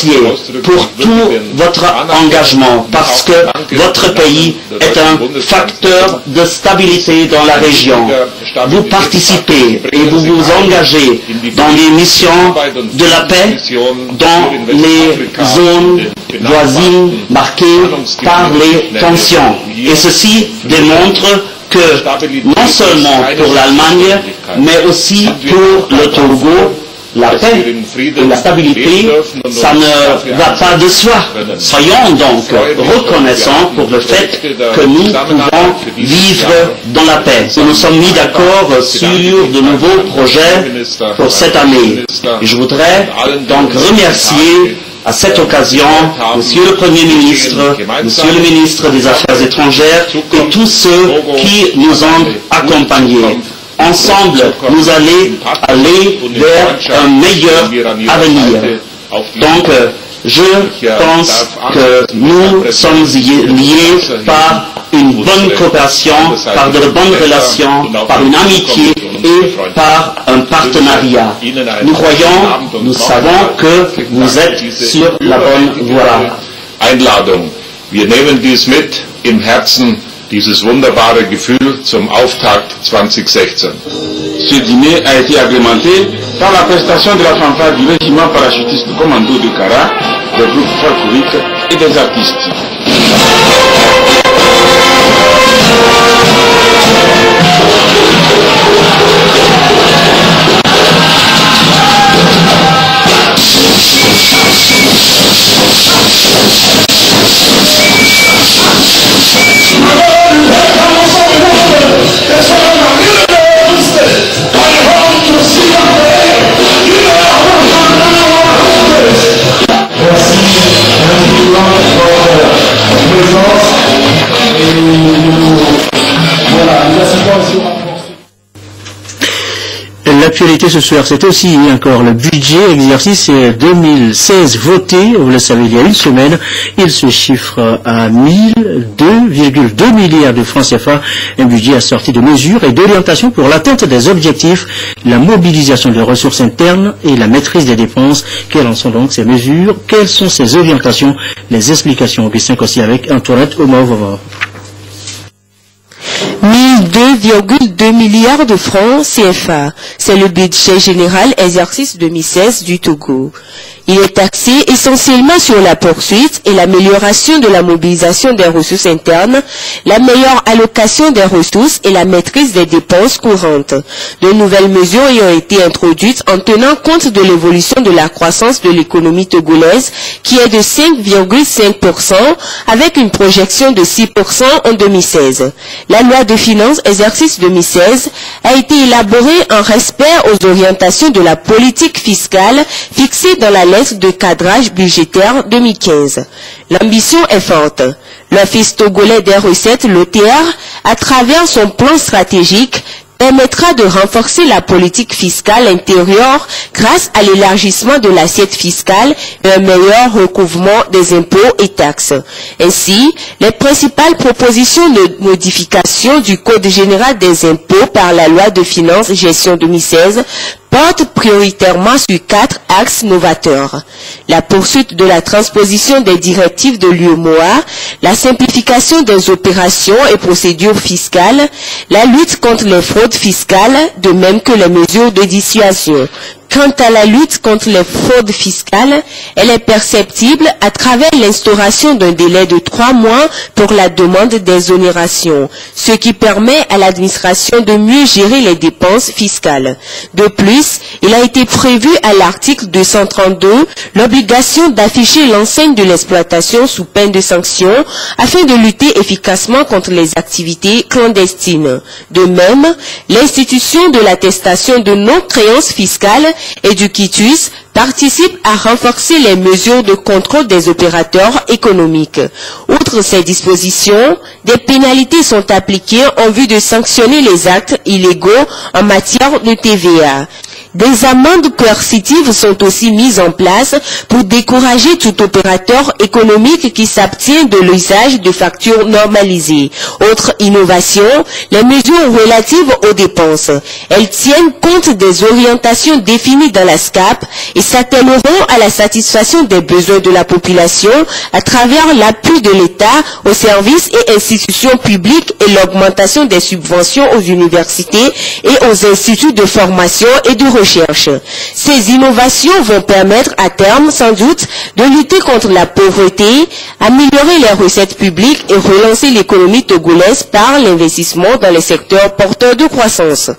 remercier pour tout votre engagement parce que votre pays est un facteur de stabilité dans la région. Vous participez et vous vous engagez dans les missions de la paix dans les zones voisines marquées par les tensions. Et ceci démontre que non seulement pour l'Allemagne, mais aussi pour le Togo, la paix et la stabilité, ça ne va pas de soi. Soyons donc reconnaissants pour le fait que nous pouvons vivre dans la paix. Nous nous sommes mis d'accord sur de nouveaux projets pour cette année. Et je voudrais donc remercier à cette occasion, Monsieur le Premier ministre, Monsieur le ministre des Affaires étrangères et tous ceux qui nous ont accompagnés. Ensemble, nous allons aller vers un meilleur avenir. Donc, je pense que nous sommes liés par une bonne coopération, par de bonnes relations, par une amitié et par un partenariat. Nous croyons, nous savons que vous êtes sur la bonne voie. Einladung. Wir nehmen dies mit im Herzen, dieses wunderbare Gefühl zum Auftakt 2016. Ce dîner a été agrémenté par la prestation de la fanfare du régiment parachutiste commando de Kara, des groupes folkloriques et des artistes. L'actualité ce soir, c'est aussi encore le budget exercice 2016 voté, vous le savez, il y a une semaine. Il se chiffre à 2,2 milliards de francs CFA, un budget assorti de mesures et d'orientations pour l'atteinte des objectifs, la mobilisation des ressources internes et la maîtrise des dépenses. Quelles en sont donc ces mesures? Quelles sont ces orientations? Les explications Augustin Kossi avec Antoinette Omar. 2,2 milliards de francs CFA. C'est le budget général exercice 2016 du Togo. Il est axé essentiellement sur la poursuite et l'amélioration de la mobilisation des ressources internes, la meilleure allocation des ressources et la maîtrise des dépenses courantes. De nouvelles mesures y ont été introduites en tenant compte de l'évolution de la croissance de l'économie togolaise qui est de 5,5% avec une projection de 6% en 2016. La loi de finances exercice 2016 a été élaborée en respect aux orientations de la politique fiscale fixée dans la lettre de cadrage budgétaire 2015. L'ambition est forte. L'Office togolais des recettes, l'OTR, à travers son plan stratégique, permettra de renforcer la politique fiscale intérieure grâce à l'élargissement de l'assiette fiscale et un meilleur recouvrement des impôts et taxes. Ainsi, les principales propositions de modification du Code général des impôts par la loi de finances gestion 2016 porte prioritairement sur 4 axes novateurs. La poursuite de la transposition des directives de l'UEMOA, la simplification des opérations et procédures fiscales, la lutte contre les fraudes fiscales, de même que les mesures de dissuasion. Quant à la lutte contre les fraudes fiscales, elle est perceptible à travers l'instauration d'un délai de 3 mois pour la demande d'exonération, ce qui permet à l'administration de mieux gérer les dépenses fiscales. De plus, il a été prévu à l'article 232 l'obligation d'afficher l'enseigne de l'exploitation sous peine de sanction afin de lutter efficacement contre les activités clandestines. De même, l'institution de l'attestation de non-créance fiscale et du quitus participe à renforcer les mesures de contrôle des opérateurs économiques. Outre ces dispositions, des pénalités sont appliquées en vue de sanctionner les actes illégaux en matière de TVA. Des amendes coercitives sont aussi mises en place pour décourager tout opérateur économique qui s'abstient de l'usage de factures normalisées. Autre innovation, les mesures relatives aux dépenses. Elles tiennent compte des orientations définies dans la SCAP et s'attelleront à la satisfaction des besoins de la population à travers l'appui de l'État aux services et institutions publiques et l'augmentation des subventions aux universités et aux instituts de formation et de recherche. Ces innovations vont permettre à terme, sans doute, de lutter contre la pauvreté, améliorer les recettes publiques et relancer l'économie togolaise par l'investissement dans les secteurs porteurs de croissance.